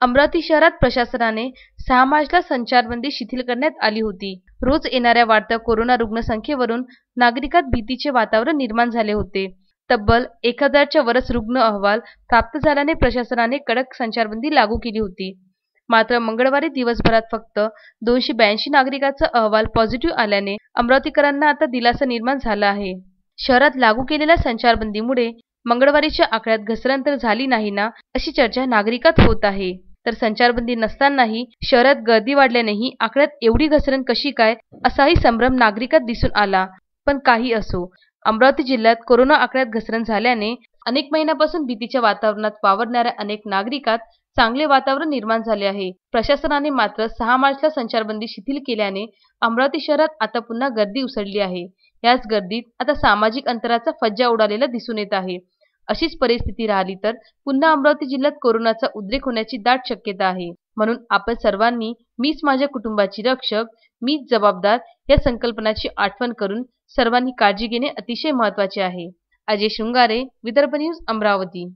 अमरावती शहरात प्रशासनाने 6 मार्चला संचारबंदी शिथिल करण्यात आली होती। रोज येणाऱ्या वाढत्या कोरोना रुग्णसंख्येवरून नागरिकात भीतीचे वातावरण निर्माण झाले होते। तब्बल 1000च्या वरच रुग्ण अहवाल प्राप्त झाल्याने प्रशासनाने कडक संचारबंदी लागू केली होती। मात्र मंगळवारी दिवसभरात फक्त 282 नागरिकांचा अहवाल पॉझिटिव्ह आल्याने अमरावतीकरांना आता दिलासा निर्माण झाला आहे। शहरात लागू केलेल्या संचारबंदीमुळे मंगळवारीच्या आकड्यात घसरण तर झाली नाही ना, अशी चर्चा नागरिकात होत आहे। तर संचारबंदी नसतानाही शहरात गर्दी वाढल्यानेही आकड्यात एवढी घसरण कशी काय, असाही संभ्रम नागरिकात दिसून आला। पण काही असो, अमरावती जिल्ह्यात कोरोना आकड्यात घसरण झाल्याने अनेक महिन्यापासून भीतीच्या वातावरणात वावरणाऱ्या अनेक नागरिकात चांगले वातावरण निर्माण झाले आहे। प्रशासनाने मात्र 6 मार्चला संचारबंदी शिथिल केल्याने अमरावती शहरात आता पुन्हा गर्दी उसळली आहे। याच गर्दीत आता सामाजिक अंतराचा फज्जा उडालेला दिसून येत आहे। अशीच परिस्थिती राहिली तर पुन्हा अमरावती जिल्ह्यात कोरोनाचा उद्रेक होण्याची दाट शक्यता आहे। म्हणून आपण सर्वांनी मीच माझ्या कुटुंबाची रक्षक, मीच जबाबदार या संकल्पनाची आठवण करून सर्वांनी काळजी घेणे अतिशय महत्त्वाचे आहे। अजय शृंगारे, विदर्भ न्यूज, अमरावती।